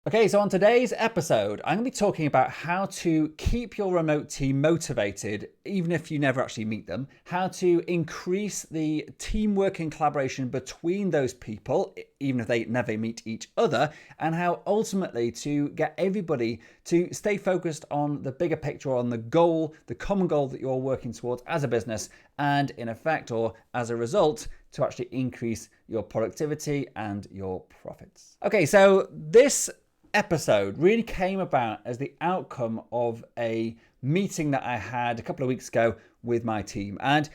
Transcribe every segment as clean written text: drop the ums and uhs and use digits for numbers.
Okay, so on today's episode, I'm going to be talking about how to keep your remote team motivated, even if you never actually meet them, how to increase the teamwork and collaboration between those people, even if they never meet each other, and how ultimately to get everybody to stay focused on the bigger picture, on the goal, the common goal that you're working towards as a business, and in effect, or as a result, to actually increase your productivity and your profits. Okay, so this episode really came about as the outcome of a meeting that I had a couple of weeks ago with my team. And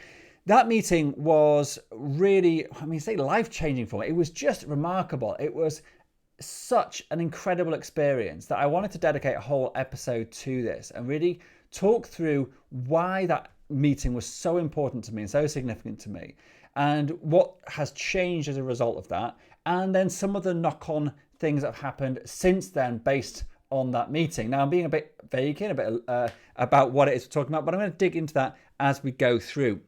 that meeting was really, life-changing for me. It was just remarkable. It was such an incredible experience that I wanted to dedicate a whole episode to this and really talk through why that meeting was so important to me and so significant to me, and what has changed as a result of that, and then some of the knock-on things that have happened since then based on that meeting. Now, I'm being a bit vague here, a bit about what it is we're talking about, but I'm going to dig into that as we go through.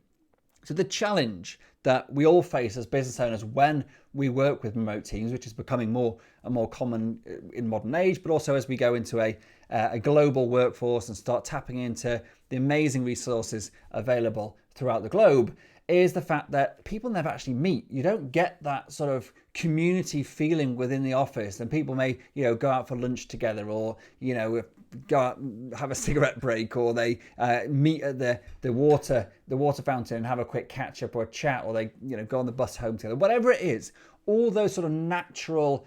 So the challenge that we all face as business owners when we work with remote teams, which is becoming more and more common in modern age, but also as we go into a global workforce and start tapping into the amazing resources available throughout the globe, is the fact that people never actually meet. You don't get that sort of community feeling within the office, and people may, go out for lunch together, or, go out and have a cigarette break, or they meet at the water fountain and have a quick catch up or a chat, or they, go on the bus home together. Whatever it is, all those sort of natural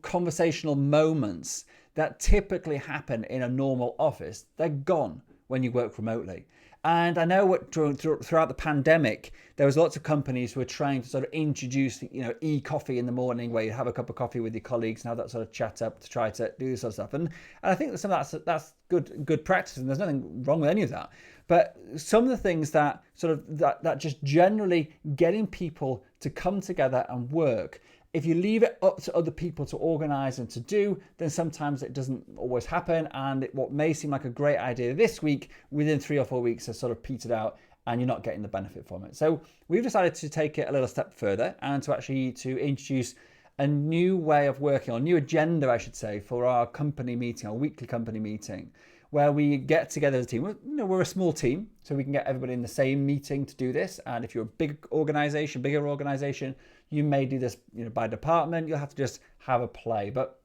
conversational moments that typically happen in a normal office, they're gone when you work remotely. And I know throughout the pandemic, there was lots of companies who were trying to sort of introduce, e-coffee in the morning, where you have a cup of coffee with your colleagues and have that sort of chat up to try to do this sort of stuff. And I think that some of that's good practice, and there's nothing wrong with any of that. But some of the things that that just generally getting people to come together and work, if you leave it up to other people to organize and to do, then sometimes it doesn't always happen. And what may seem like a great idea this week, within 3 or 4 weeks has sort of petered out and you're not getting the benefit from it. So we've decided to take it a little step further and to introduce a new way of working, or a new agenda, I should say, for our company meeting, our weekly company meeting, where we get together as a team. We're a small team, so we can get everybody in the same meeting to do this. And if you're a bigger organization, you may do this, by department. You'll have to just have a play. But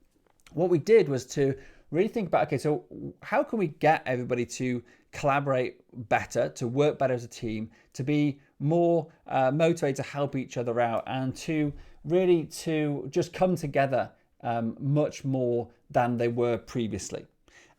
what we did was to really think about, okay, so how can we get everybody to collaborate better, to work better as a team, to be more motivated to help each other out, and to just come together much more than they were previously.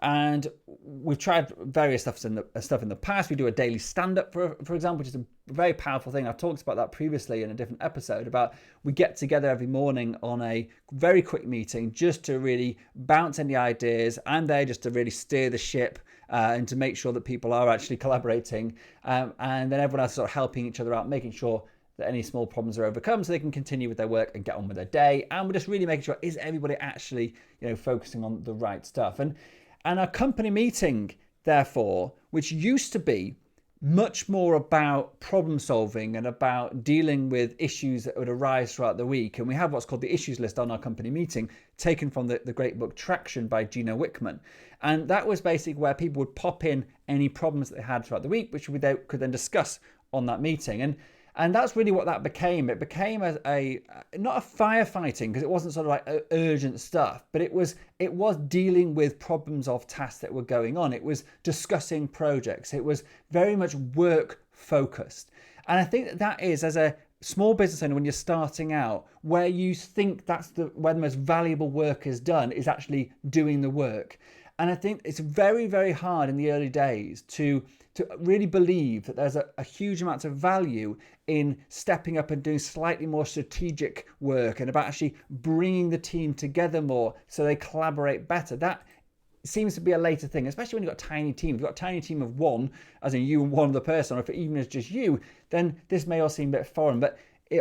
And we've tried various stuff in the past. We do a daily stand-up, for example, which is a very powerful thing. I've talked about that previously in a different episode, about we get together every morning on a very quick meeting just to really bounce any ideas. I'm there just to really steer the ship and to make sure that people are actually collaborating. And then everyone else is sort of helping each other out, making sure that any small problems are overcome so they can continue with their work and get on with their day. And we're just really making sure, is everybody actually, focusing on the right stuff? And our company meeting, therefore, which used to be much more about problem solving and about dealing with issues that would arise throughout the week. And we have what's called the issues list on our company meeting, taken from the great book Traction by Gino Wickman. And that was basically where people would pop in any problems that they had throughout the week, which we could then discuss on that meeting. And that's really what that became. It became not a firefighting, because it wasn't sort of like urgent stuff, but it was dealing with problems of tasks that were going on. It was discussing projects. It was very much work focused. And I think that is, as a small business owner, when you're starting out, where you think that's where the most valuable work is done, is actually doing the work. And I think it's very, very hard in the early days to really believe that there's a huge amount of value in stepping up and doing slightly more strategic work, and about actually bringing the team together more so they collaborate better. That seems to be a later thing, especially when you've got a tiny team. If you've got a tiny team of one, as in you and one other person, or if it even is just you, then this may all seem a bit foreign,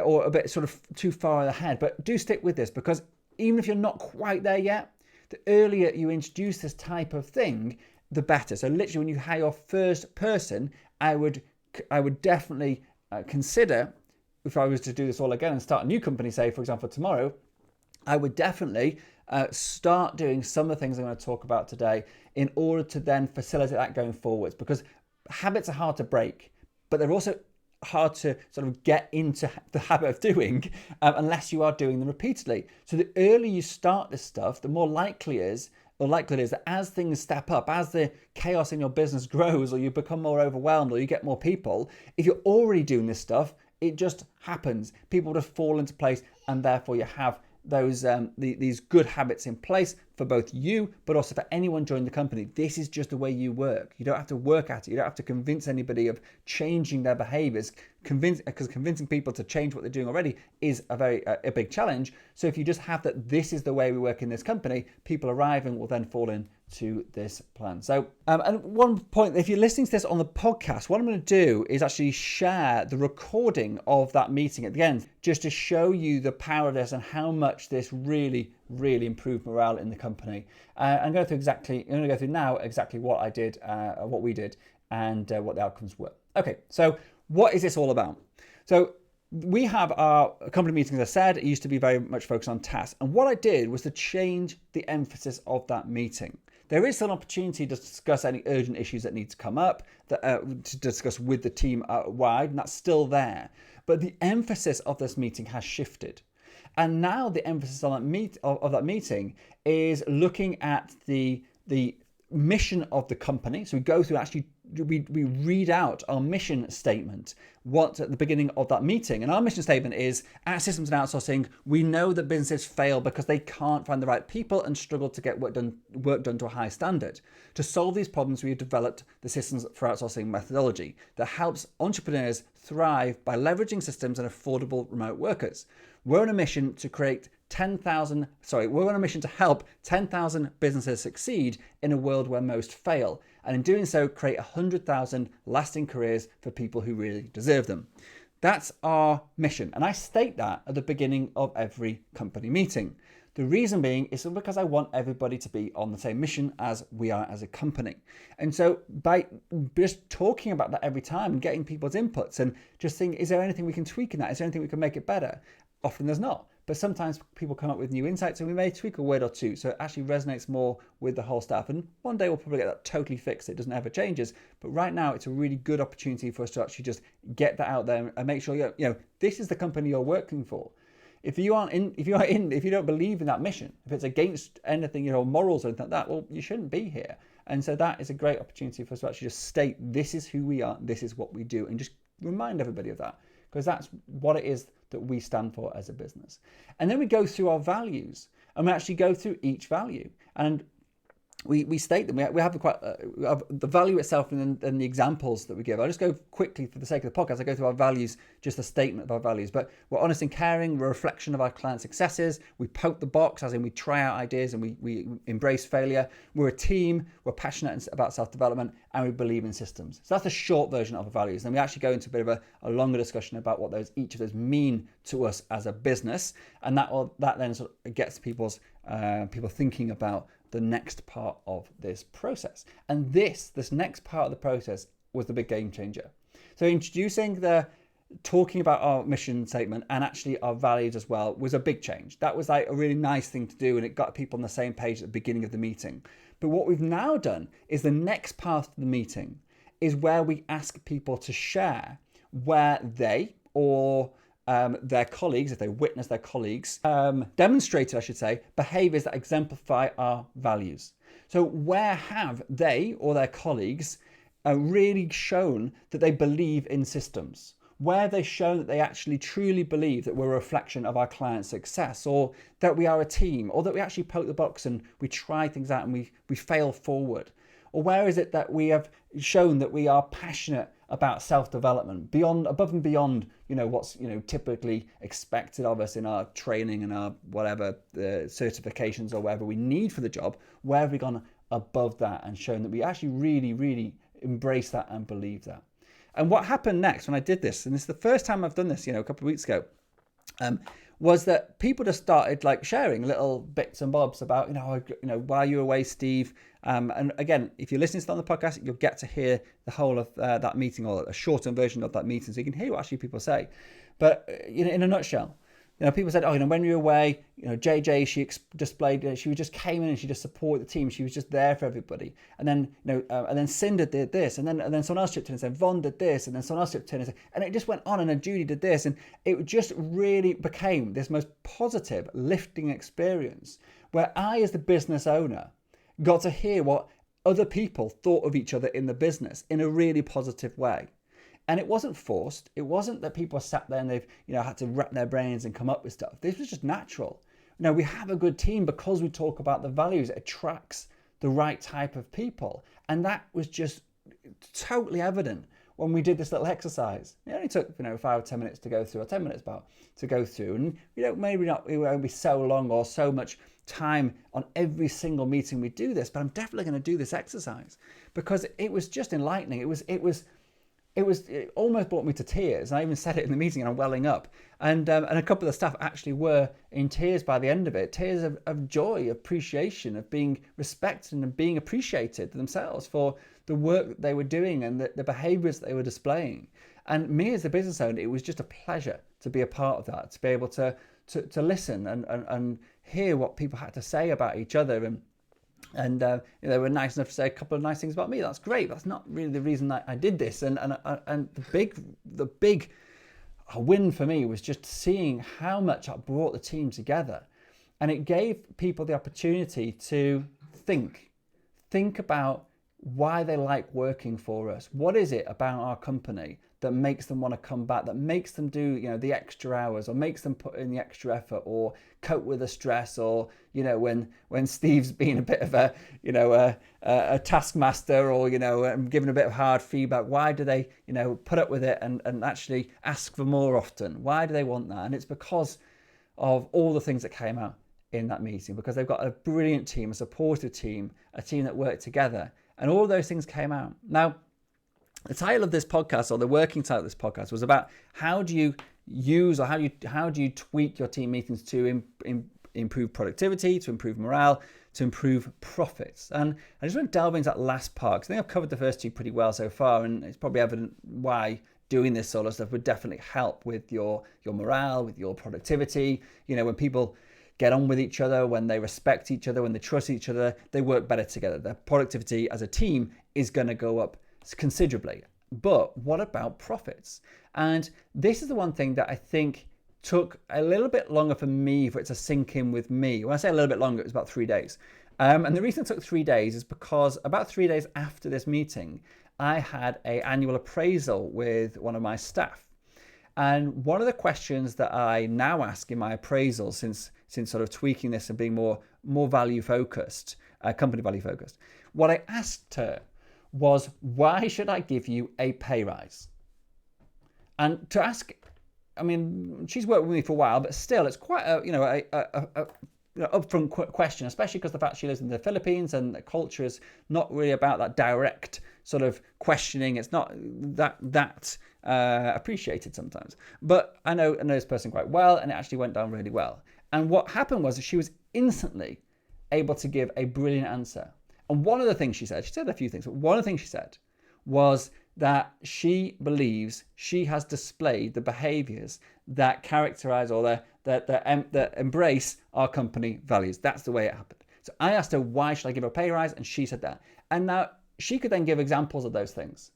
or a bit sort of too far ahead. But do stick with this, because even if you're not quite there yet, the earlier you introduce this type of thing, the better. So literally, when you hire your first person, I would definitely consider, if I was to do this all again and start a new company, say, for example, tomorrow, I would definitely start doing some of the things I'm going to talk about today in order to then facilitate that going forwards, because habits are hard to break, but they're also hard to sort of get into the habit of doing unless you are doing them repeatedly. So the earlier you start this stuff, the more likely it is that as things step up, as the chaos in your business grows, or you become more overwhelmed, or you get more people, if you're already doing this stuff, it just happens. People just fall into place, and therefore you have those these good habits in place for both you, but also for anyone joining the company. This is just the way you work. You don't have to work at it. You don't have to convince anybody of changing their behaviors. Because convincing people to change what they're doing already is a big challenge. So if you just have that, this is the way we work in this company, people arriving will then fall into this plan. So, and one point, if you're listening to this on the podcast, what I'm going to do is actually share the recording of that meeting at the end, just to show you the power of this and how much this really improved morale in the company. I'm going to go through now exactly what I did, what we did, and what the outcomes were. Okay, so what is this all about? So we have our company meetings, as I said, it used to be very much focused on tasks. And what I did was to change the emphasis of that meeting. There is an opportunity to discuss any urgent issues that need to come up, to discuss with the team wide, and that's still there. But the emphasis of this meeting has shifted. And now the emphasis on that meeting is looking at the mission of the company. So we go through, we read out our mission statement at the beginning of that meeting. And our mission statement is, at Systems and Outsourcing, we know that businesses fail because they can't find the right people and struggle to get work done to a high standard. To solve these problems, we have developed the Systems for Outsourcing methodology that helps entrepreneurs thrive by leveraging systems and affordable remote workers. We're on a mission to help 10,000 businesses succeed in a world where most fail, and in doing so, create 100,000 lasting careers for people who really deserve them. That's our mission, and I state that at the beginning of every company meeting. The reason being is because I want everybody to be on the same mission as we are as a company. And so by just talking about that every time and getting people's inputs and just thinking, is there anything we can tweak in that? Is there anything we can make it better? Often there's not, but sometimes people come up with new insights and we may tweak a word or two so it actually resonates more with the whole staff. And one day we'll probably get that totally fixed. It doesn't ever changes, but right now it's a really good opportunity for us to actually just get that out there and make sure this is the company you're working for. If you don't believe in that mission, if it's against anything, morals or anything like that, well, you shouldn't be here. And so that is a great opportunity for us to actually just state, this is who we are, this is what we do, and just remind everybody of that, because that's what it is that we stand for as a business. And then we go through our values, and we actually go through each value, and we state them. We have the value itself and the examples that we give. I'll just go quickly for the sake of the podcast. I go through our values, just a statement of our values. But we're honest and caring. We're a reflection of our client successes. We poke the box, as in we try out ideas and we embrace failure. We're a team. We're passionate about self-development, and we believe in systems. So that's the short version of our values. Then we actually go into a bit of a longer discussion about what each of those mean to us as a business, and that then sort of gets people thinking about the next part of this process. And this next part of the process was the big game changer. So talking about our mission statement and actually our values as well was a big change. That was like a really nice thing to do, and it got people on the same page at the beginning of the meeting. But what we've now done is the next part of the meeting is where we ask people to share where they or their colleagues, if they witness their colleagues, demonstrated, behaviours that exemplify our values. So where have they or their colleagues really shown that they believe in systems? Where have they shown that they actually truly believe that we're a reflection of our client's success, or that we are a team, or that we actually poke the box and we try things out and we fail forward? Or where is it that we have shown that we are passionate about self-development above and beyond, what's, typically expected of us in our training and our whatever certifications or whatever we need for the job? Where have we gone above that and shown that we actually really, really embrace that and believe that? And what happened next when I did this, and this is the first time I've done this, a couple of weeks ago, was that people just started sharing little bits and bobs about, while you were away, Steve. And again, if you're listening to it on the podcast, you'll get to hear the whole of that meeting, or a shortened version of that meeting, so you can hear what actually people say. But in a nutshell, People said, when you were away, JJ, she displayed, she just came in and she just supported the team. She was just there for everybody. And then, and then Cinder did this, and then someone else chipped in and said, Von did this, and then someone else chipped in and it just went on. And then Judy did this, and it just really became this most positive, lifting experience where I, as the business owner, got to hear what other people thought of each other in the business in a really positive way. And it wasn't forced. It wasn't that people sat there and they've, had to wrap their brains and come up with stuff. This was just natural. We have a good team because we talk about the values. It attracts the right type of people. And that was just totally evident when we did this little exercise. It only took, 5 or 10 minutes to go through, or 10 minutes about to go through. And, maybe not, it won't be so long or so much time on every single meeting we do this, but I'm definitely going to do this exercise because it was just enlightening. It almost brought me to tears. I even said it in the meeting and I'm welling up. And a couple of the staff actually were in tears by the end of it. Tears of joy, appreciation, of being respected and being appreciated themselves for the work that they were doing and the behaviours they were displaying. And me as the business owner, it was just a pleasure to be a part of that, to be able to listen and hear what people had to say about each other. And they were nice enough to say a couple of nice things about me. That's great. That's not really the reason that I did this. And the big win for me was just seeing how much I brought the team together, and it gave people the opportunity to think about why they like working for us. What is it about our company that makes them want to come back, that makes them do, the extra hours, or makes them put in the extra effort, or cope with the stress, or, when Steve's been a bit of a taskmaster, or, giving a bit of hard feedback, why do they, put up with it and actually ask for more often? Why do they want that? And it's because of all the things that came out in that meeting, because they've got a brilliant team, a supportive team, a team that worked together, and all those things came out. Now, the title of this podcast, or the working title of this podcast, was about how do you use, or how do you tweak your team meetings to improve productivity, to improve morale, to improve profits. And I just want to delve into that last part, because I think I've covered the first two pretty well so far, and it's probably evident why doing this sort of stuff would definitely help with your morale, with your productivity. When people get on with each other, when they respect each other, when they trust each other, they work better together. Their productivity as a team is going to go up considerably. But what about profits? And this is the one thing that I think took a little bit longer for me for it to sink in with me. When I say a little bit longer, it was about 3 days. And the reason it took 3 days is because about 3 days after this meeting, I had an annual appraisal with one of my staff. And one of the questions that I now ask in my appraisal, since sort of tweaking this and being more value focused, company value focused, what I asked her was, why should I give you a pay rise? And to ask, she's worked with me for a while, but still, it's quite a upfront question, especially because the fact she lives in the Philippines and the culture is not really about that direct sort of questioning. It's not that appreciated sometimes. But I know this person quite well, and it actually went down really well. And what happened was she was instantly able to give a brilliant answer. And one of the things she said a few things, but one of the things she said was that she believes she has displayed the behaviours that characterise, or that embrace our company values. That's the way it happened. So I asked her, why should I give her a pay rise? And she said that. And now she could then give examples of those things.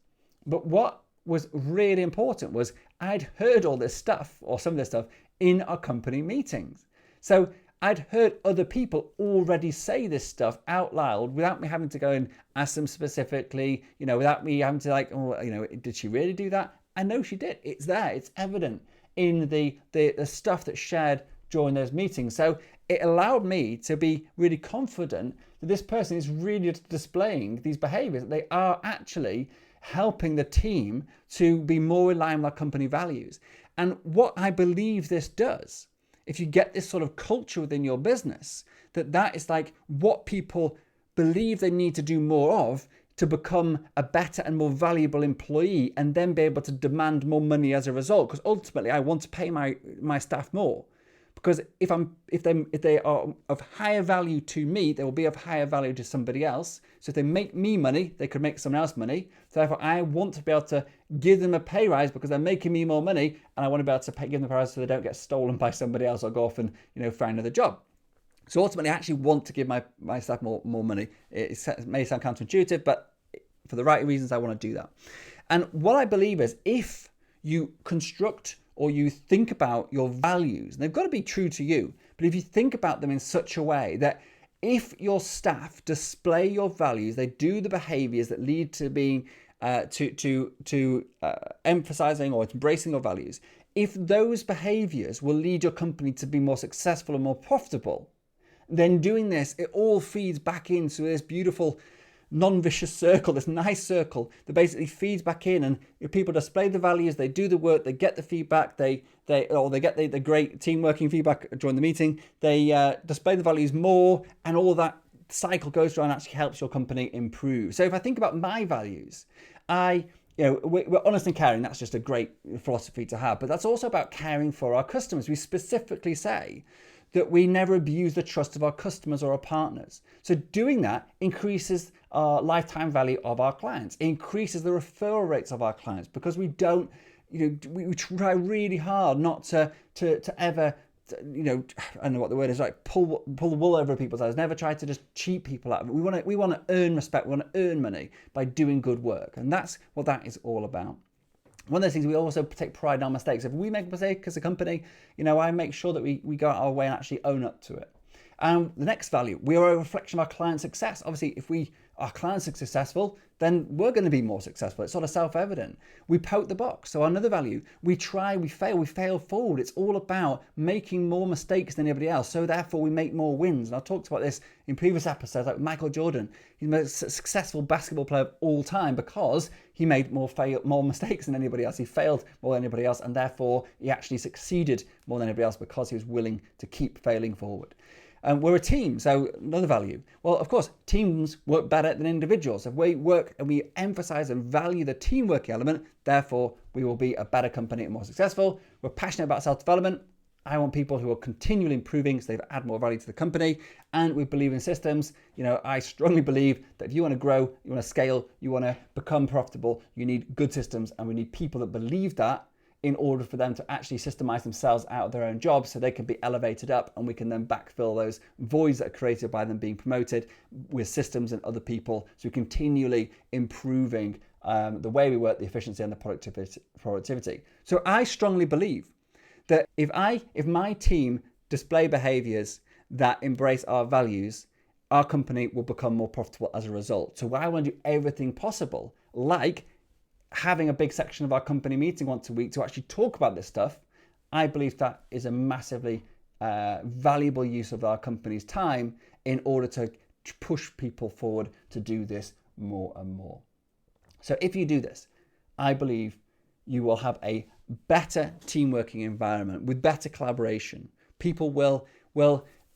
But what was really important was I'd heard all this stuff, or some of this stuff, in our company meetings. So I'd heard other people already say this stuff out loud without me having to go and ask them specifically, without me having to did she really do that? I know she did. It's there. It's evident in the stuff that's shared during those meetings. So it allowed me to be really confident that this person is really displaying these behaviors. They are actually helping the team to be more in line with our company values. And what I believe this does, if you get this sort of culture within your business, that is like what people believe they need to do more of to become a better and more valuable employee, and then be able to demand more money as a result. Because ultimately I want to pay my staff more, Because if they are of higher value to me, they will be of higher value to somebody else. So if they make me money, they could make someone else money. So therefore, I want to be able to give them a pay rise because they're making me more money, and I want to be able to give them a pay rise so they don't get stolen by somebody else or go off and find another job. So ultimately, I actually want to give my staff more money. It may sound counterintuitive, but for the right reasons, I want to do that. And what I believe is if you construct or you think about your values, and they've got to be true to you, but if you think about them in such a way that if your staff display your values, they do the behaviours that lead to being emphasising or embracing your values, if those behaviours will lead your company to be more successful and more profitable, then doing this, it all feeds back into this beautiful non-vicious circle, this nice circle that basically feeds back in, and if people display the values, they do the work, they get the feedback, they get the great team working feedback during the meeting, they display the values more, and all that cycle goes through and actually helps your company improve. So if I think about my values, we're honest and caring. That's just a great philosophy to have, but that's also about caring for our customers. We specifically say that we never abuse the trust of our customers or our partners. So doing that increases our lifetime value of our clients, increases the referral rates of our clients, because we don't, we try really hard not to ever, I don't know what the word is, like pull the wool over people's eyes, never try to just cheat people out of it. We want to earn respect, we want to earn money by doing good work. And that's what that is all about. One of those things, we also take pride in our mistakes. If we make a mistake as a company, I make sure that we go out our way and actually own up to it. And the next value, we are a reflection of our client success. Obviously, if our clients are successful, then we're going to be more successful. It's sort of self-evident. We poke the box. So another value, we try, we fail forward. It's all about making more mistakes than anybody else. So therefore, we make more wins. And I've talked about this in previous episodes, like Michael Jordan. He's the most successful basketball player of all time because he made more mistakes than anybody else. He failed more than anybody else, and therefore he actually succeeded more than anybody else because he was willing to keep failing forward. We're a team, so another value. Well, of course, teams work better than individuals. If we work and we emphasize and value the teamwork element, therefore we will be a better company and more successful. We're passionate about self-development. I want people who are continually improving so they add more value to the company. And we believe in systems. I strongly believe that if you want to grow, you want to scale, you want to become profitable, you need good systems, and we need people that believe that in order for them to actually systemize themselves out of their own jobs so they can be elevated up, and we can then backfill those voids that are created by them being promoted with systems and other people. So we're continually improving the way we work, the efficiency and the productivity. So I strongly believe that if my team display behaviors that embrace our values, our company will become more profitable as a result. So I want to do everything possible, like having a big section of our company meeting once a week to actually talk about this stuff. I believe that is a massively valuable use of our company's time in order to push people forward to do this more and more. So if you do this, I believe you will have a better team working environment with better collaboration. People will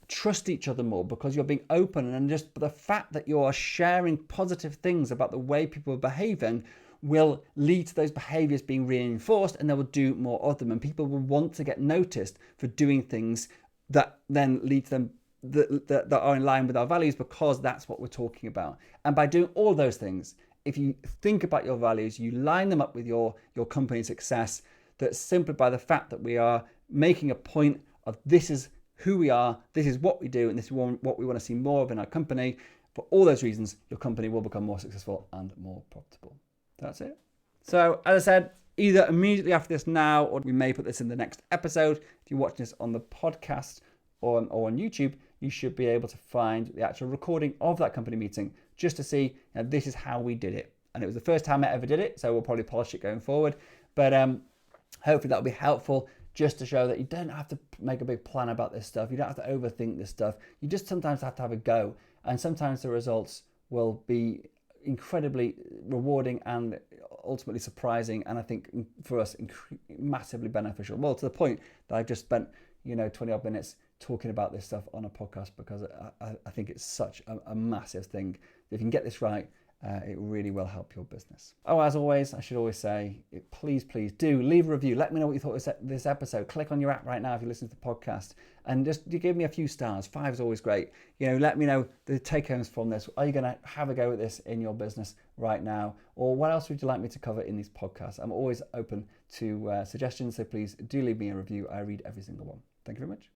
trust each other more because you're being open, and just the fact that you are sharing positive things about the way people are behaving will lead to those behaviors being reinforced, and they will do more of them, and people will want to get noticed for doing things that then lead to them that are in line with our values, because that's what we're talking about. And by doing all those things, if you think about your values, you line them up with your company's success, that simply by the fact that we are making a point of this is who we are, this is what we do, and this is what we want to see more of in our company. For all those reasons, your company will become more successful and more profitable. That's it. So as I said, either immediately after this now, or we may put this in the next episode. If you're watching this on the podcast or on YouTube, you should be able to find the actual recording of that company meeting just to see this is how we did it. And it was the first time I ever did it, so we'll probably polish it going forward. But hopefully that'll be helpful, just to show that you don't have to make a big plan about this stuff. You don't have to overthink this stuff. You just sometimes have to have a go. And sometimes the results will be incredibly rewarding and ultimately surprising, and I think for us massively beneficial. Well, to the point that I've just spent 20 odd minutes talking about this stuff on a podcast, because I think it's such a massive thing. If you can get this right, It really will help your business. Oh, as always, I should always say, please do leave a review. Let me know what you thought of this episode. Click on your app right now if you listen to the podcast, and just give me a few stars. 5 is always great. Let me know the take-homes from this. Are you going to have a go at this in your business right now? Or what else would you like me to cover in these podcasts? I'm always open to suggestions, so please do leave me a review. I read every single one. Thank you very much.